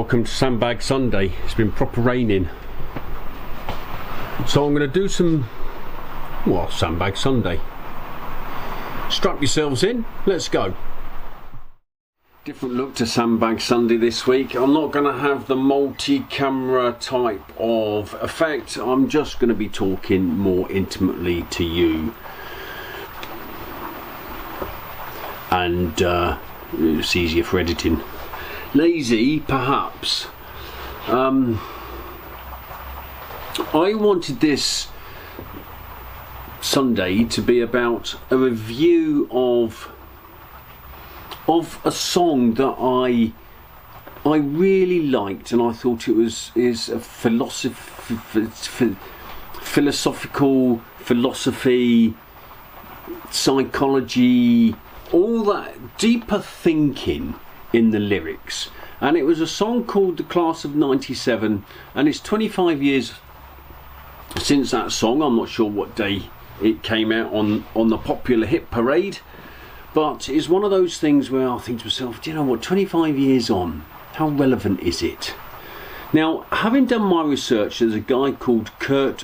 Welcome to Sandbag Sunday. It's been proper raining, so I'm going to do some, well, Sandbag Sunday. Strap yourselves in, let's go. Different look to Sandbag Sunday this week. I'm not going to have the multi-camera type of effect. I'm just going to be talking more intimately to you, and it's easier for editing. Lazy, perhaps. I wanted this Sunday to be about a review of a song that I really liked, and I thought it is a philosophical philosophy, psychology, all that deeper thinking in the lyrics. And it was a song called The Class of 97, and it's 25 years since that song. I'm not sure what day it came out on the popular hit parade, but it's one of those things where I think to myself, do you know what, 25 years on, how relevant is it? Now, having done my research, there's a guy called Kurt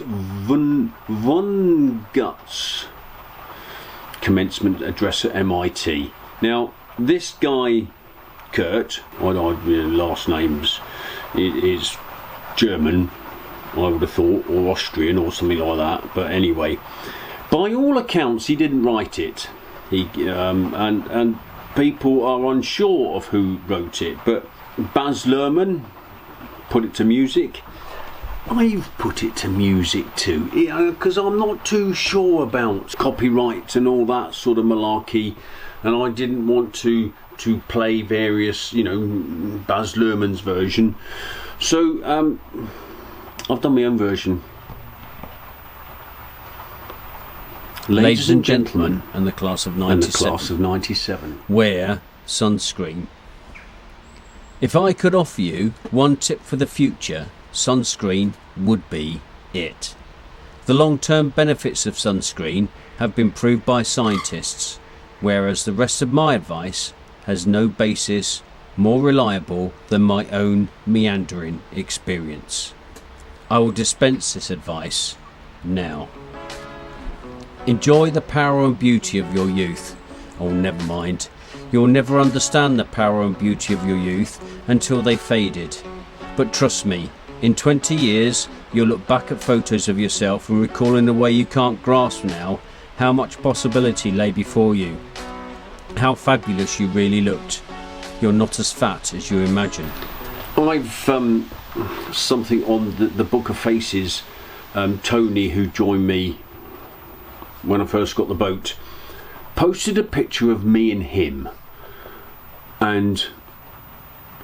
Vonnegut's commencement address at MIT. Now, this guy Kurt, last name's is German, I would have thought, or Austrian or something like that, but anyway, by all accounts he didn't write it. He and people are unsure of who wrote it, but Baz Luhrmann put it to music. I've put it to music too, because I'm not too sure about copyright and all that sort of malarkey, and I didn't want to play various, Baz Luhrmann's version. So I've done my own version. Ladies and gentlemen, and the class of 97. And the class of 97. Wear sunscreen. If I could offer you one tip for the future, sunscreen would be it. The long-term benefits of sunscreen have been proved by scientists, whereas the rest of my advice has no basis more reliable than my own meandering experience. I will dispense this advice now. Enjoy the power and beauty of your youth. Oh, never mind. You'll never understand the power and beauty of your youth until they faded. But trust me, in 20 years, you'll look back at photos of yourself and recall in a way you can't grasp now how much possibility lay before you. How fabulous you really looked. You're not as fat as you imagine. I've something on the Book of Faces. Tony, who joined me when I first got the boat, posted a picture of me and him, and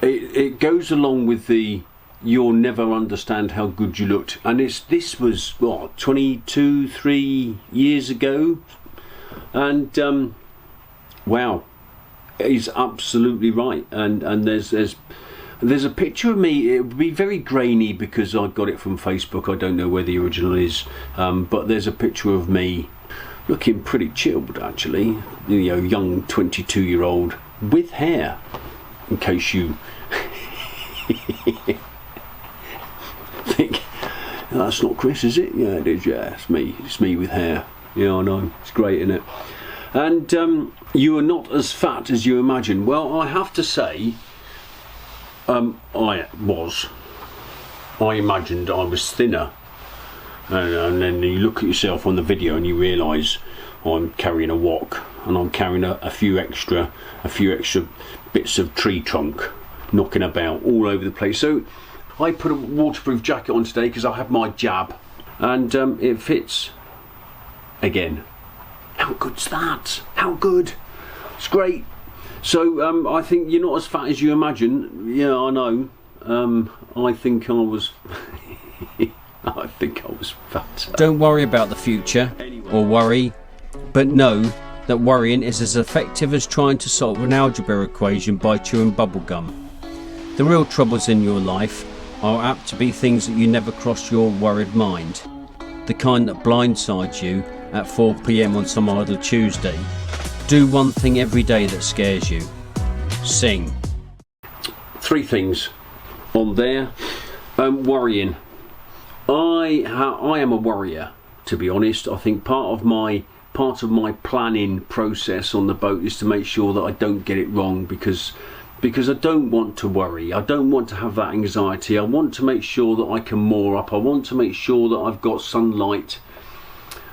it goes along with the "you'll never understand how good you looked," and this was what, 3 years ago, and wow, he's absolutely right. And there's a picture of me. It would be very grainy because I got it from Facebook. I don't know where the original is, but there's a picture of me looking pretty chilled, actually. Young 22-year-old with hair. In case you think that's not Chris, is it? Yeah, it is. Yeah, it's me. It's me with hair. Yeah, I know. It's great, isn't it? And you are not as fat as you imagine. Well, I have to say, I imagined I was thinner, and then you look at yourself on the video and you realise I'm carrying a wok, and I'm carrying a few extra bits of tree trunk knocking about all over the place. So I put a waterproof jacket on today because I have my jab, and it fits again. How good's that? How good? It's great. So I think you're not as fat as you imagine. Yeah, I know. I think I was I think I was fat. Don't worry about the future, or worry, but know that worrying is as effective as trying to solve an algebra equation by chewing bubblegum. The real troubles in your life are apt to be things that you never crossed your worried mind. The kind that blindsides you at 4 PM on some idle Tuesday. Do one thing every day that scares you. Sing. 3 things. on there. Worrying. I am a worrier, to be honest. I think part of my planning process on the boat is to make sure that I don't get it wrong, because I don't want to worry. I don't want to have that anxiety. I want to make sure that I can moor up. I want to make sure that I've got sunlight.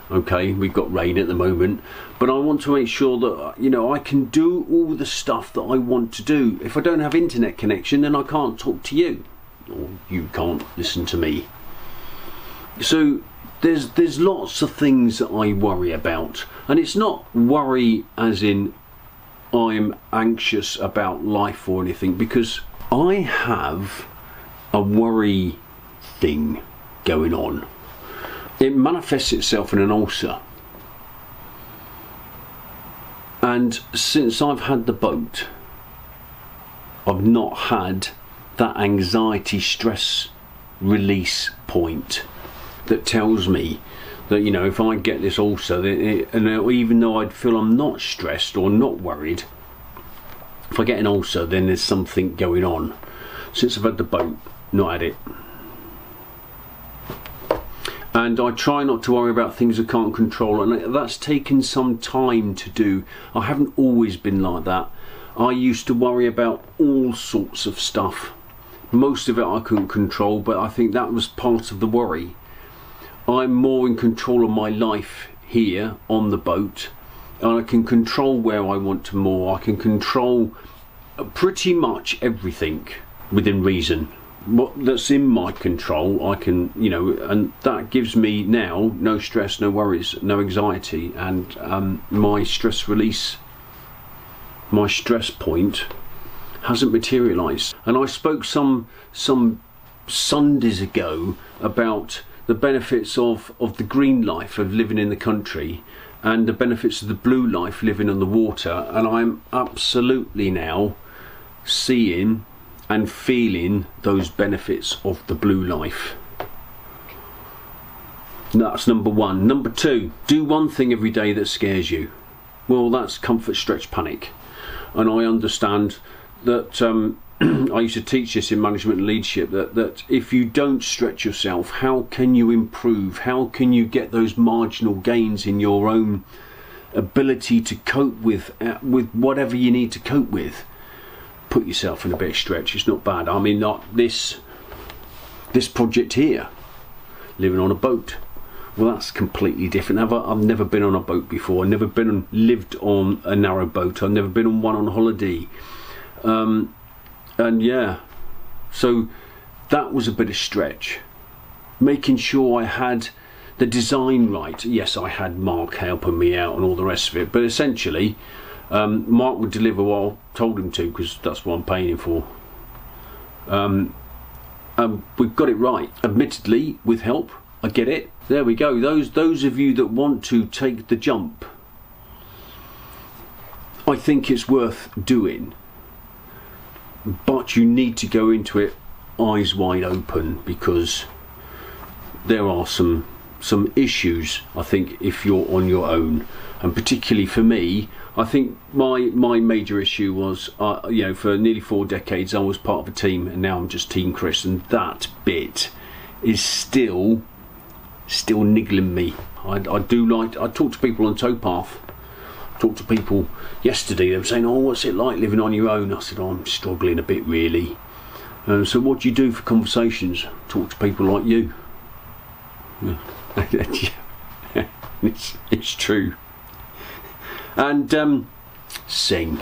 Okay, we've got rain at the moment, but I want to make sure that, you know, I can do all the stuff that I want to do. If I don't have internet connection, then I can't talk to you, or you can't listen to me. So there's lots of things that I worry about, and it's not worry as in I'm anxious about life or anything, because I have a worry thing going on. It manifests itself in an ulcer, and since I've had the boat, I've not had that anxiety stress release point that tells me that, you know, if I get this ulcer, and even though I'd feel I'm not stressed or not worried, if I get an ulcer, then there's something going on. Since I've had the boat, not had it. And I try not to worry about things I can't control, and that's taken some time to do. I haven't always been like that. I used to worry about all sorts of stuff. Most of it I couldn't control, but I think that was part of the worry. I'm more in control of my life here on the boat, and I can control where I want to moor. I can control pretty much everything within reason. What that's in my control, I can, you know, and that gives me now no stress, no worries, no anxiety, and my stress release, my stress point hasn't materialised. And I spoke some Sundays ago about the benefits of the green life of living in the country, and the benefits of the blue life living on the water, and I'm absolutely now seeing and feeling those benefits of the blue life. That's number one. Number two, do one thing every day that scares you. Well, that's comfort, stretch, panic. And I understand that I used to teach this in management and leadership, that if you don't stretch yourself, how can you improve? How can you get those marginal gains in your own ability to cope with whatever you need to cope with? Put yourself in a bit of stretch. It's not bad. I mean, not this project here, living on a boat. Well, that's completely different. I've never been on a boat before. I've never lived on a narrow boat. I've never been on one on holiday. And yeah, so that was a bit of stretch. Making sure I had the design right. Yes, I had Mark helping me out and all the rest of it, but essentially Mark would deliver what I told him to, because that's what I'm paying him for. We've got it right, admittedly, with help. I get it. There we go. Those of you that want to take the jump, I think it's worth doing, but you need to go into it eyes wide open, because there are some issues, I think, if you're on your own. And particularly for me, I think my major issue was, you know, for nearly 4 decades I was part of a team, and now I'm just Team Chris, and that bit is still niggling me. I talk to people on towpath. Talked to people yesterday, they were saying, oh, what's it like living on your own? I said, oh, I'm struggling a bit, really. So what do you do for conversations? Talk to people like you. Yeah. It's true. And sing.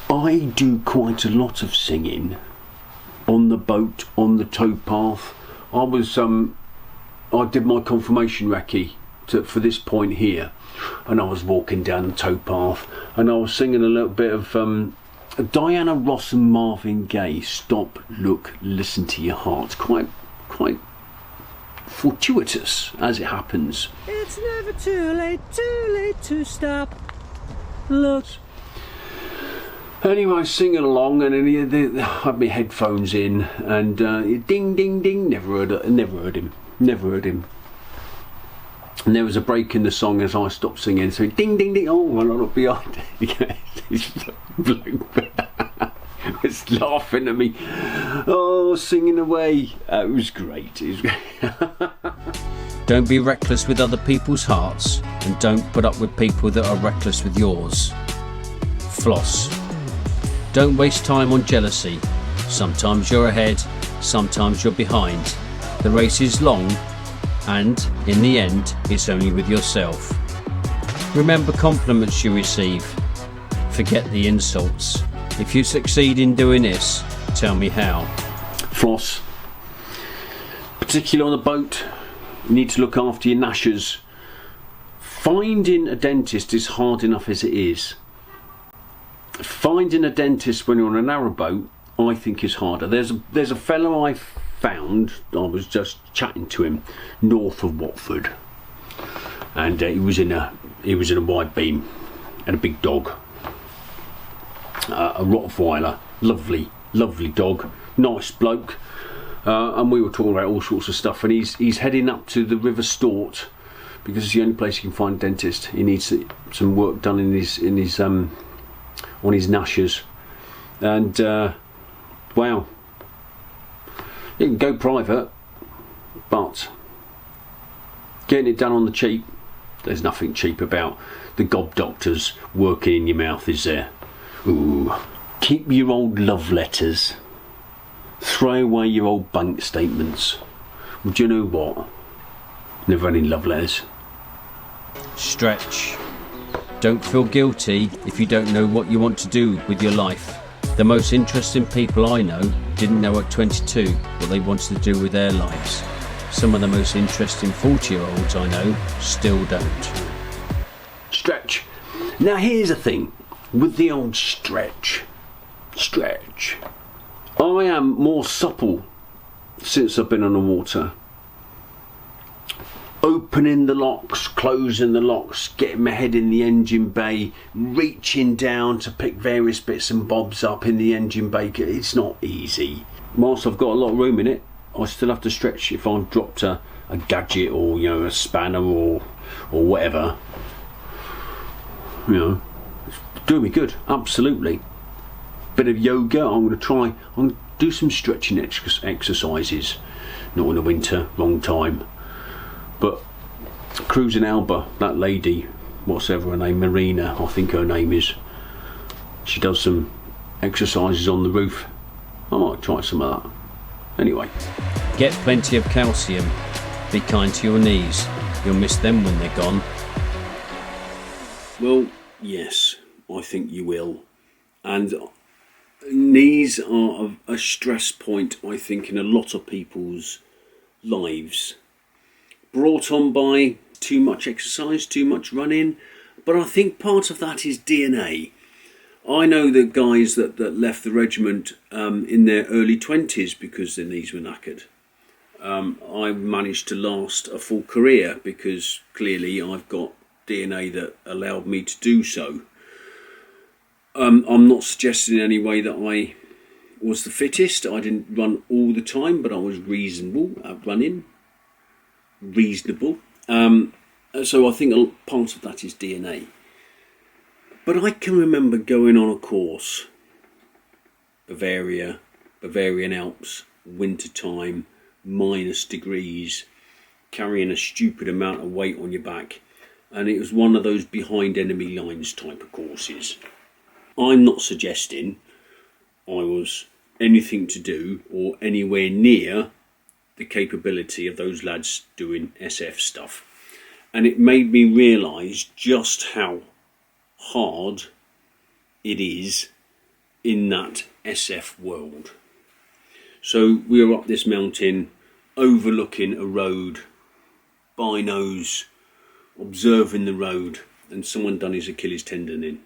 I do quite a lot of singing on the boat, on the towpath. I did my confirmation recce for this point here, and I was walking down the towpath, and I was singing a little bit of Diana Ross and Marvin Gaye, Stop, Look, Listen to Your Heart. Quite fortuitous, as it happens. It's never too late to stop, look. Anyway, I was singing along, and I had my headphones in, and ding, ding, ding. Never heard him. And there was a break in the song as I stopped singing, so ding, ding, ding. Oh, well, I'm not behind. was laughing at me, singing away. It was great. Don't be reckless with other people's hearts, and don't put up with people that are reckless with yours. Floss. Don't waste time on jealousy. Sometimes you're ahead, sometimes you're behind. The race is long, and in the end, it's only with yourself. Remember compliments you receive. Forget the insults. If you succeed in doing this, tell me how. Floss. Particularly on a boat, you need to look after your gnashers. Finding a dentist is hard enough as it is. Finding a dentist when you're on a narrowboat, I think, is harder. There's a fellow I found, I was just chatting to him, north of Watford, and he was in a wide beam and a big dog, a Rottweiler, lovely dog, nice bloke, and we were talking about all sorts of stuff, and he's heading up to the River Stort because it's the only place he can find a dentist. He needs some work done on his gnashers, and wow, you can go private, but getting it done on the cheap, there's nothing cheap about the gob doctors working in your mouth, is there? Ooh. Keep your old love letters. Throw away your old bank statements. Well, do you know what? Never any love letters. Stretch. Don't feel guilty if you don't know what you want to do with your life. The most interesting people I know didn't know at 22 what they wanted to do with their lives. Some of the most interesting 40-year-olds I know still don't. Stretch. Now here's the thing with the old stretch. I am more supple since I've been on the water. Opening the locks, closing the locks, getting my head in the engine bay, reaching down to pick various bits and bobs up in the engine bay. It's not easy. Whilst I've got a lot of room in it, I still have to stretch if I've dropped a gadget or a spanner or whatever. It's doing me good, absolutely. Bit of yoga. I'm going to do some stretching exercises. Not in the winter, long time. But cruising Alba, that lady, whatever her name, Marina, I think her name is, she does some exercises on the roof. I might try some of that. Anyway. Get plenty of calcium. Be kind to your knees. You'll miss them when they're gone. Well, yes, I think you will. And knees are a stress point, I think, in a lot of people's lives. Brought on by too much exercise, too much running, but I think part of that is DNA. I know the guys that left the regiment in their early 20s because their knees were knackered. I managed to last a full career because clearly I've got DNA that allowed me to do so. I'm not suggesting in any way that I was the fittest. I didn't run all the time, but I was reasonable at running. Reasonable. So I think part of that is DNA. But I can remember going on a course, Bavarian Alps, winter time, -degrees, carrying a stupid amount of weight on your back, and it was one of those behind enemy lines type of courses. I'm not suggesting I was anything to do or anywhere near the capability of those lads doing SF stuff, and it made me realise just how hard it is in that SF world. So we were up this mountain overlooking a road, binos, observing the road, and someone done his Achilles tendon in.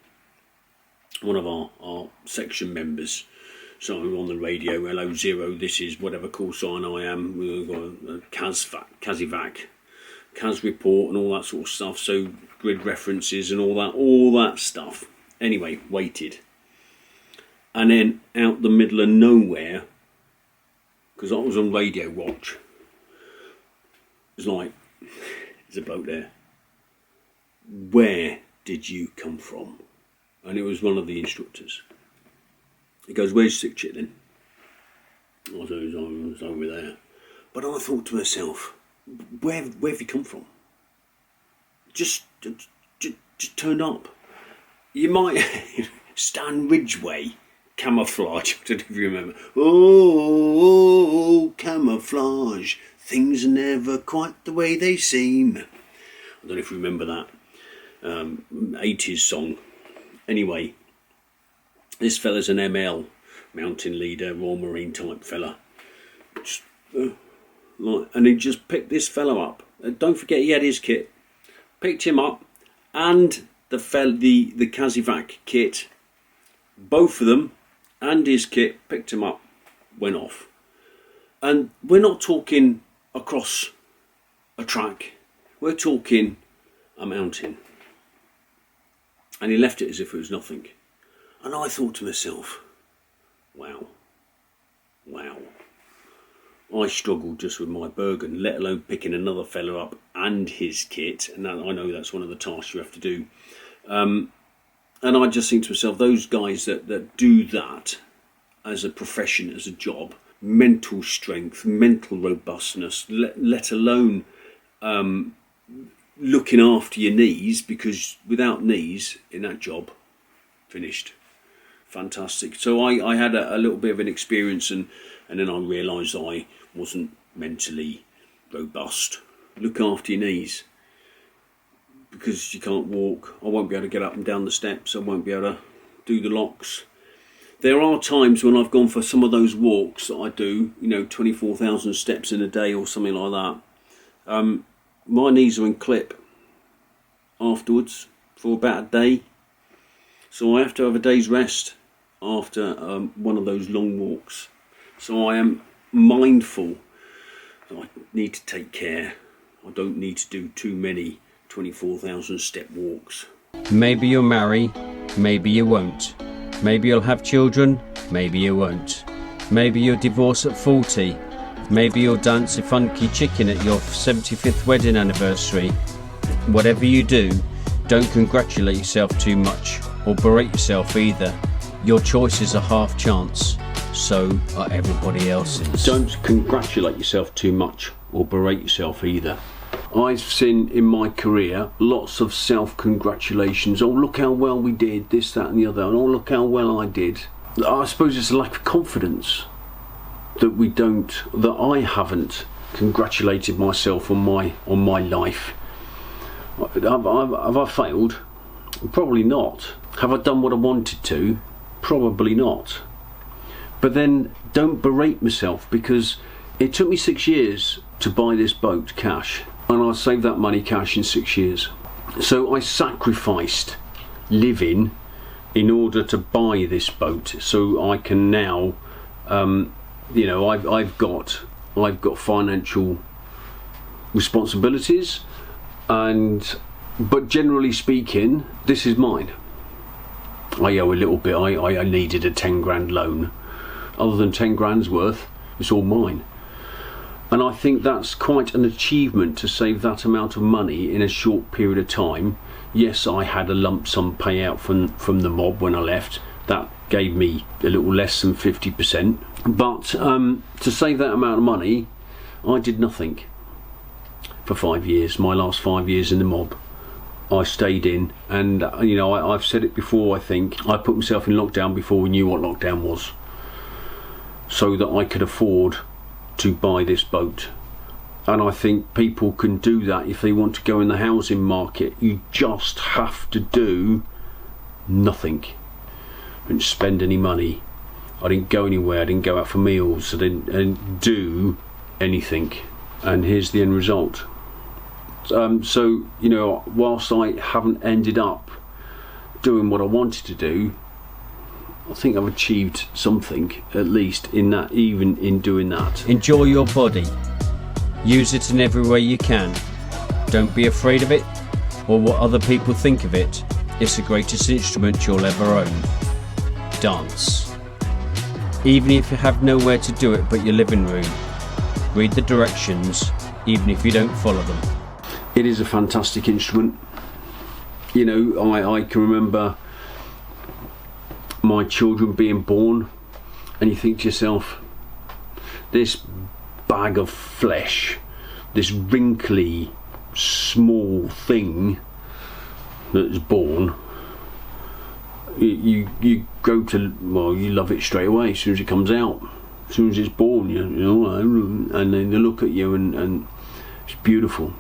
One of our section members. So I'm on the radio, hello Zero, this is whatever call sign I am, we've got a CASIVAC, CAS report and all that sort of stuff, so grid references and all that stuff. Anyway, waited. And then out the middle of nowhere, because I was on radio watch, it was like, there's a bloke there. Where did you come from? And it was one of the instructors. He goes, where's your sick chit then? I was over there. But I thought to myself, where have you come from? Just turn up. You might Stan Ridgway, camouflage. I don't know if you remember. Oh, camouflage. Things are never quite the way they seem. I don't know if you remember that 80s song. Anyway, this fella's an ML, mountain leader, Royal Marine type fella. And he just picked this fellow up. Don't forget he had his kit. Picked him up, and the Kazivac kit, both of them, and his kit, picked him up, went off. And we're not talking across a track. We're talking a mountain. And he left it as if it was nothing. And I thought to myself, wow. I struggled just with my Bergen, let alone picking another fella up and his kit. And I know that's one of the tasks you have to do. And I just think to myself, those guys that do that as a profession, as a job, mental strength, mental robustness, let alone looking after your knees, because without knees in that job, finished. Fantastic. So I had a little bit of an experience, and then I realised I wasn't mentally robust. Look after your knees, because you can't walk. I won't be able to get up and down the steps. I won't be able to do the locks. There are times when I've gone for some of those walks that I do, 24,000 steps in a day or something like that. My knees are in clip afterwards for about a day. So I have to have a day's rest after one of those long walks. So I am mindful that I need to take care. I don't need to do too many 24,000 step walks. Maybe you'll marry, maybe you won't. Maybe you'll have children, maybe you won't. Maybe you'll divorce at 40. Maybe you'll dance a funky chicken at your 75th wedding anniversary. Whatever you do, don't congratulate yourself too much or berate yourself either. Your choices are half chance, so are everybody else's. Don't congratulate yourself too much or berate yourself either. I've seen in my career lots of self-congratulations. Oh, look how well we did, this, that and the other. And oh, look how well I did. I suppose it's a lack of confidence that I haven't congratulated myself on my life. Have I failed? Probably not. Have I done what I wanted to? Probably not. But then don't berate myself, because it took me 6 years to buy this boat cash, and I saved that money cash in 6 years. So I sacrificed living in order to buy this boat, so I can now I've got financial responsibilities, but generally speaking, this is mine. I owe a little bit. I needed a 10 grand loan. Other than 10 grand's worth, it's all mine. And I think that's quite an achievement to save that amount of money in a short period of time. Yes, I had a lump sum payout from the mob when I left. That gave me a little less than 50%. But to save that amount of money, I did nothing for 5 years. My last 5 years in the mob, I stayed in, and I've said it before. I think I put myself in lockdown before we knew what lockdown was, so that I could afford to buy this boat. And I think people can do that if they want to go in the housing market. You just have to do nothing. I didn't spend any money. I didn't go anywhere. I didn't go out for meals. I didn't do anything. And here's the end result. So whilst I haven't ended up doing what I wanted to do, I think I've achieved something, at least in that, even in doing that. Enjoy your body. Use it in every way you can. Don't be afraid of it or what other people think of it. It's the greatest instrument you'll ever own. Dance. Even if you have nowhere to do it but your living room, read the directions, even if you don't follow them. It is a fantastic instrument. I can remember my children being born and you think to yourself, this bag of flesh, this wrinkly, small thing that's born, you go to, well, you love it straight away as soon as it comes out, as soon as it's born, you know, and then they look at you and it's beautiful.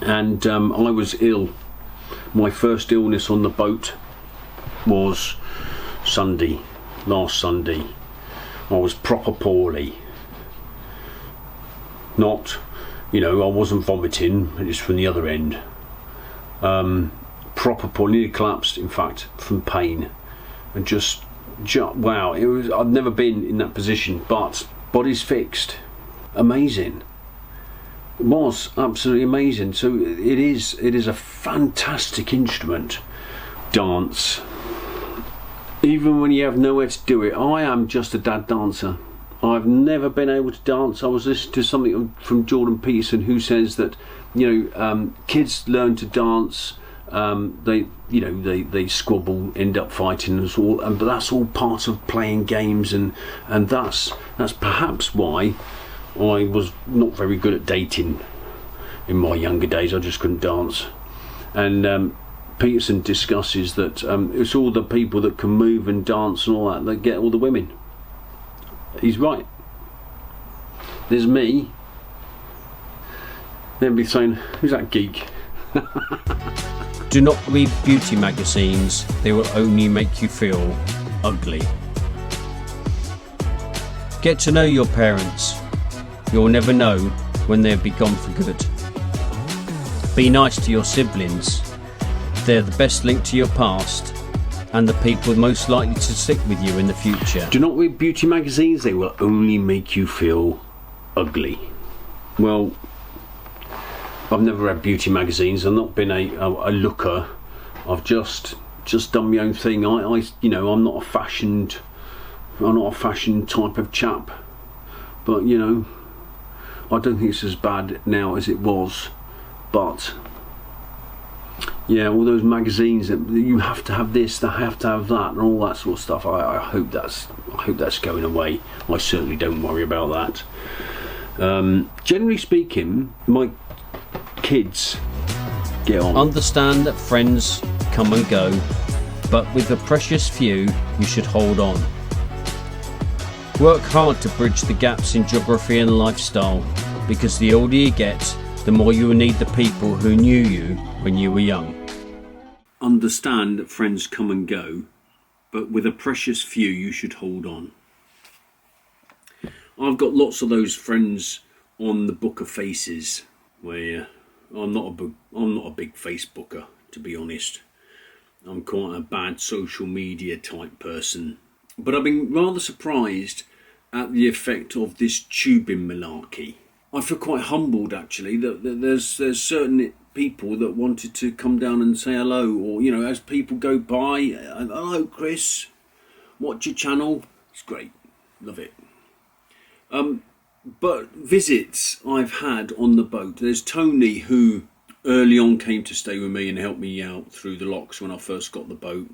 And I was ill. My first illness on the boat was Sunday, last Sunday. I was proper poorly. Not, you know, I wasn't vomiting, it's from the other end. Proper poorly, nearly collapsed, in fact, from pain. And just wow, it was, I've never been in that position, but body's fixed. Amazing. It was absolutely amazing. So it is a fantastic instrument. Dance. Even when you have nowhere to do it, I am just a dad dancer. I've never been able to dance. I was listening to something from Jordan Peterson who says that, you know, kids learn to dance. They squabble, end up fighting, but that's all part of playing games, and that's perhaps why I was not very good at dating in my younger days. I just couldn't dance. And Peterson discusses that it's all the people that can move and dance and all that get all the women. He's right. There's me. They'll be saying, who's that geek? Do not read beauty magazines, they will only make you feel ugly. Get to know your parents. You'll never know when they'll be gone for good. Be nice to your siblings. They're the best link to your past and the people most likely to stick with you in the future. Do not read beauty magazines, they will only make you feel ugly. Well, I've never read beauty magazines. I've not been a looker. I've just done my own thing. I'm not a fashion type of chap. But you know, I don't think it's as bad now as it was. But yeah, all those magazines that you have to have this, they have to have that, and all that sort of stuff. I hope that's going away. I certainly don't worry about that. Generally speaking, my kids get on. Understand that friends come and go, but with the precious few, you should hold on. Work hard to bridge the gaps in geography and lifestyle, because the older you get, the more you will need the people who knew you when you were young. Understand that friends come and go, but with a precious few, you should hold on. I've got lots of those friends on the Book of Faces, where I'm not a big Facebooker, to be honest. I'm quite a bad social media type person. But I've been rather surprised at the effect of this tubing malarkey. I feel quite humbled, actually, that there's certain people that wanted to come down and say hello, or, you know, as people go by, hello Chris, watch your channel, it's great, love it. But visits I've had on the boat, there's Tony, who early on came to stay with me and help me out through the locks when I first got the boat,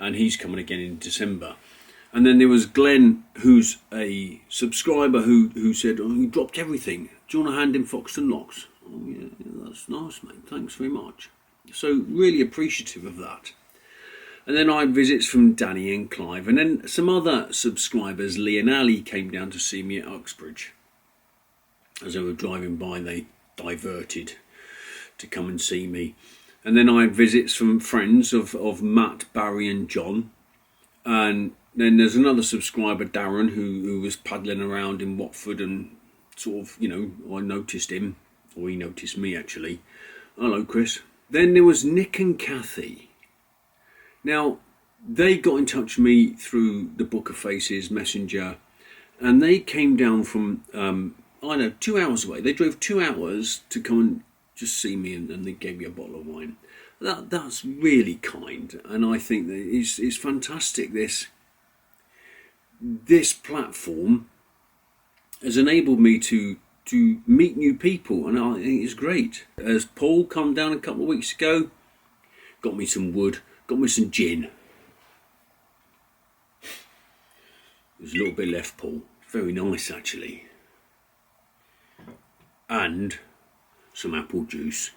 and he's coming again in December. And then there was Glenn, who's a subscriber, who said, oh, you dropped everything, do you want a hand in Foxton Locks? Oh yeah, that's nice, mate, thanks very much. So really appreciative of that. And then I had visits from Danny and Clive, and then some other subscribers, Lee and Ali, came down to see me at Uxbridge. As they were driving by, they diverted to come and see me. And then I had visits from friends of Matt, Barry and John. And then there's another subscriber, Darren, who was paddling around in Watford, and sort of, you know, I noticed him, or he noticed me actually. Hello Chris. Then there was Nick and Kathy. Now, they got in touch with me through the Book of Faces messenger, and they came down from 2 hours away. They drove 2 hours to come and just see me, and they gave me a bottle of wine. That's really kind, and I think that it's fantastic. This platform has enabled me to meet new people, and I think it's great. As Paul come down a couple of weeks ago, got me some wood, got me some gin. There's a little bit left, Paul. Very nice, actually. And some apple juice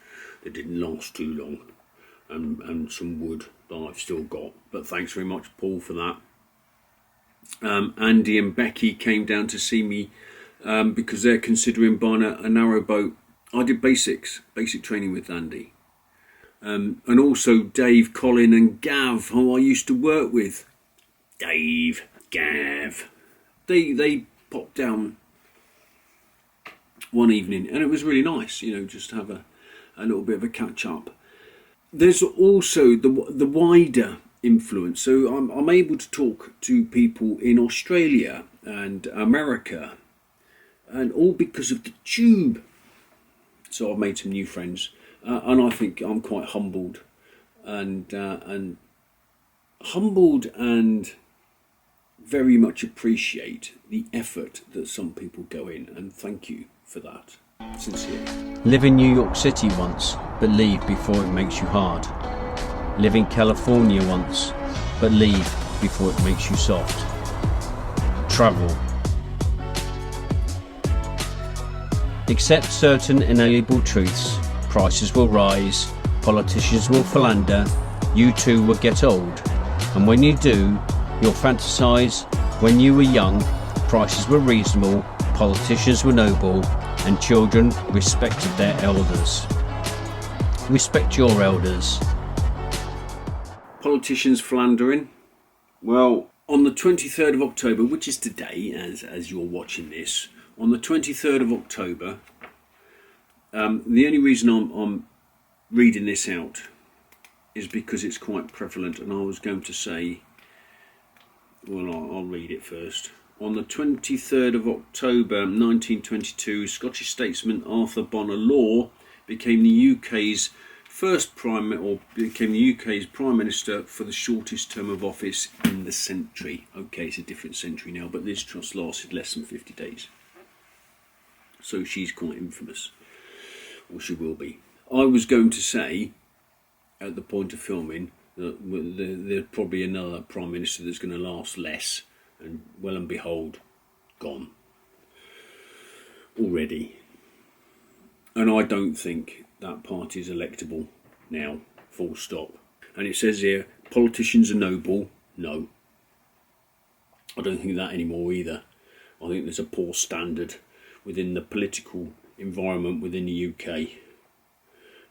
that didn't last too long, and some wood that I've still got. But thanks very much, Paul, for that. Andy and Becky came down to see me because they're considering buying a narrowboat. I did basic training with Andy. And also Dave, Colin and Gav, who I used to work with. Dave, Gav. They popped down one evening and it was really nice, just to have a little bit of a catch up. There's also the wider influence. So I'm able to talk to people in Australia and America, and all because of the tube. So I've made some new friends. And I think I'm quite humbled and very much appreciate the effort that some people go in, and thank you for that, sincerely. Live in New York City once, but leave before it makes you hard. Live in California once, but leave before it makes you soft. Travel. Accept certain inalienable truths. Prices will rise, politicians will philander, you too will get old. And when you do, you'll fantasise when you were young, prices were reasonable, politicians were noble, and children respected their elders. Respect your elders. Politicians philandering? Well, on the 23rd of October, which is today as you're watching this, on the 23rd of October, the only reason I'm reading this out is because it's quite prevalent, and I was going to say, well, I'll read it first. On the 23rd of October 1922, Scottish statesman Arthur Bonar Law became the UK's Prime Minister for the shortest term of office in the century. Okay, it's a different century now, but this trust lasted less than 50 days. So she's quite infamous. Or she will be. I was going to say, at the point of filming, that there's probably another Prime Minister that's going to last less, and well and behold, gone. Already. And I don't think that party is electable now, full stop. And it says here, politicians are noble. No. I don't think that anymore either. I think there's a poor standard within the political environment within the UK.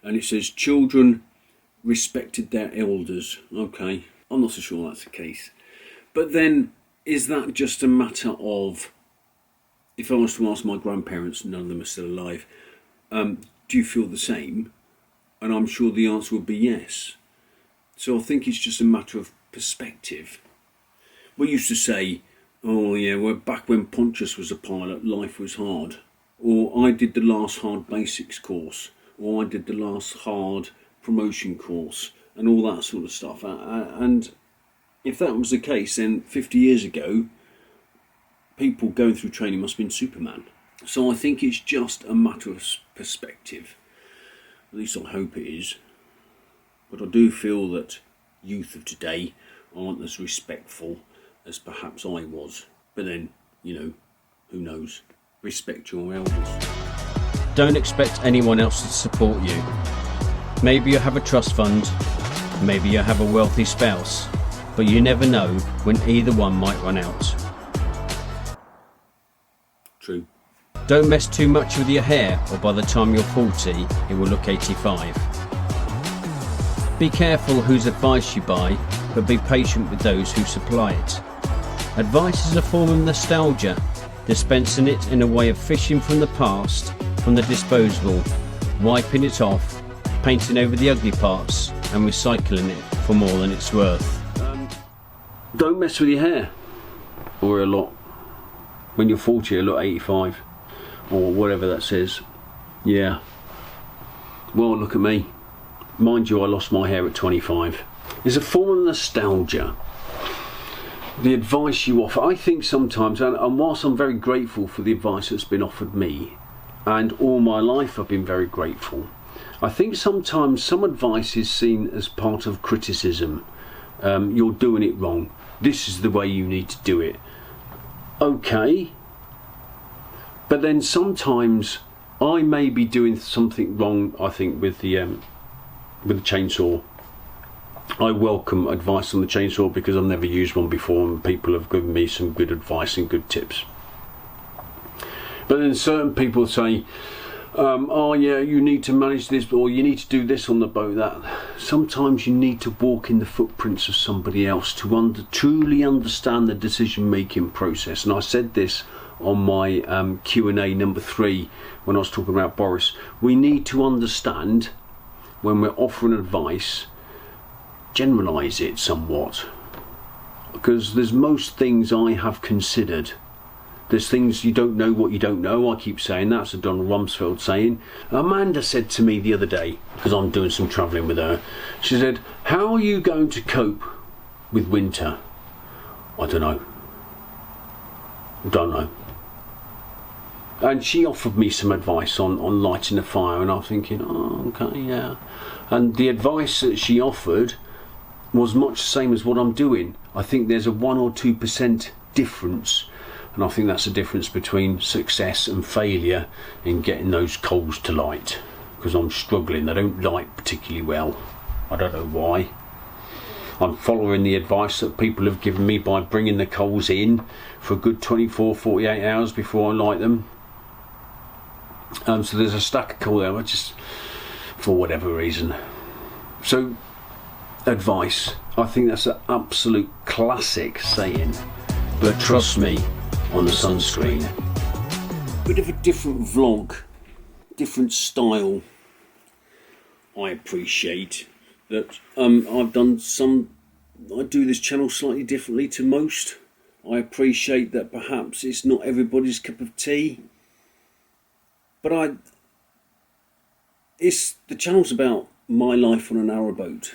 And it says children respected their elders. Okay, I'm not so sure that's the case. But then, is that just a matter of, if I was to ask my grandparents, none of them are still alive, do you feel the same? And I'm sure the answer would be yes. So I think it's just a matter of perspective. We used to say, oh yeah, well, back when Pontius was a pilot, life was hard. Or I did the last hard basics course, or I did the last hard promotion course, and all that sort of stuff. And if that was the case, then 50 years ago, people going through training must have been Superman. So I think it's just a matter of perspective. At least I hope it is. But I do feel that youth of today aren't as respectful as perhaps I was. But then, who knows? Respect your elders. Don't expect anyone else to support you. Maybe you have a trust fund, maybe you have a wealthy spouse, but you never know when either one might run out. True. Don't mess too much with your hair, or by the time you're 40, it will look 85. Be careful whose advice you buy, but be patient with those who supply it. Advice is a form of nostalgia, dispensing it in a way of fishing from the past, from the disposable, wiping it off, painting over the ugly parts, and recycling it for more than it's worth. Don't mess with your hair, or a lot. When you're 40, a lot 85, or whatever that says. Yeah. Well, look at me. Mind you, I lost my hair at 25. It's a form of nostalgia. The advice you offer, I think sometimes, and whilst I'm very grateful for the advice that's been offered me, and all my life I've been very grateful, I think sometimes some advice is seen as part of criticism. You're doing it wrong. This is the way you need to do it. okay, but then sometimes I may be doing something wrong. I think with the chainsaw, I welcome advice on the chainsaw because I've never used one before, and people have given me some good advice and good tips. But then certain people say, oh yeah, you need to manage this, or you need to do this on the boat, that. Sometimes you need to walk in the footprints of somebody else to truly understand the decision making process. And I said this on my Q&A number 3 when I was talking about Boris. We need to understand, when we're offering advice, generalise it somewhat, because there's most things I have considered. There's things you don't know what you don't know. I keep saying that's a Donald Rumsfeld saying. Amanda said to me the other day, because I'm doing some travelling with her, she said, how are you going to cope with winter? I don't know. And she offered me some advice on lighting a fire, and I'm thinking, oh, okay, yeah. And the advice that she offered was much the same as what I'm doing. I think there's a 1 or 2% difference. And I think that's the difference between success and failure in getting those coals to light. Because I'm struggling, they don't light particularly well. I don't know why. I'm following the advice that people have given me by bringing the coals in for a good 24, 48 hours before I light them. So there's a stack of coal there, I just, for whatever reason. So, advice. I think that's an absolute classic saying. But trust me, on the sunscreen. Bit of a different vlog, different style. I appreciate that I've done I do this channel slightly differently to most. I appreciate that perhaps it's not everybody's cup of tea, but the channel's about my life on a narrowboat.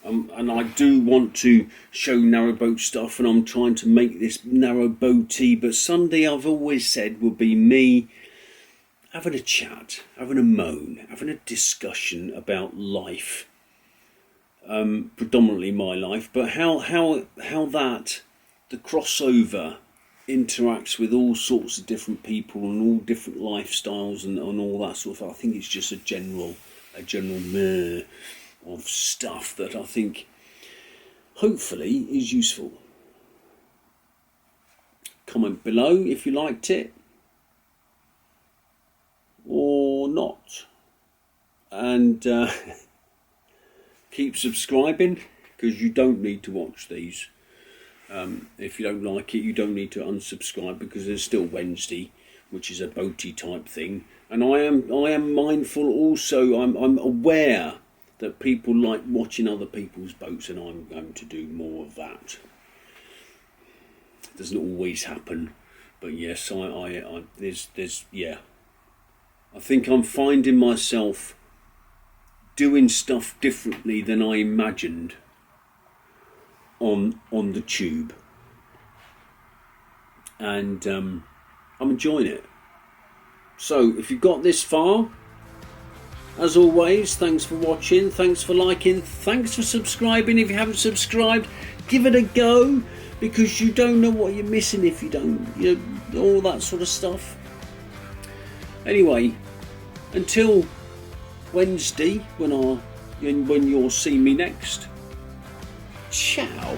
And I do want to show narrowboat stuff, and I'm trying to make this narrowboaty. But Sunday, I've always said, will be me having a chat, having a moan, having a discussion about life, predominantly my life, but how that the crossover interacts with all sorts of different people and all different lifestyles and all that sort of. I think it's just a general meh of stuff that I think hopefully is useful. Comment below if you liked it or not, and keep subscribing, because you don't need to watch these. If you don't like it, you don't need to unsubscribe, because there's still Wednesday, which is a boaty type thing, and I am mindful also. I'm aware that people like watching other people's boats, and I'm going to do more of that. It doesn't always happen, but yes, yeah. I think I'm finding myself doing stuff differently than I imagined on the tube, and I'm enjoying it. So if you got this far, as always, thanks for watching, thanks for liking, thanks for subscribing. If you haven't subscribed, give it a go, because you don't know what you're missing if you don't, all that sort of stuff. Anyway, until Wednesday, when you'll see me next, ciao.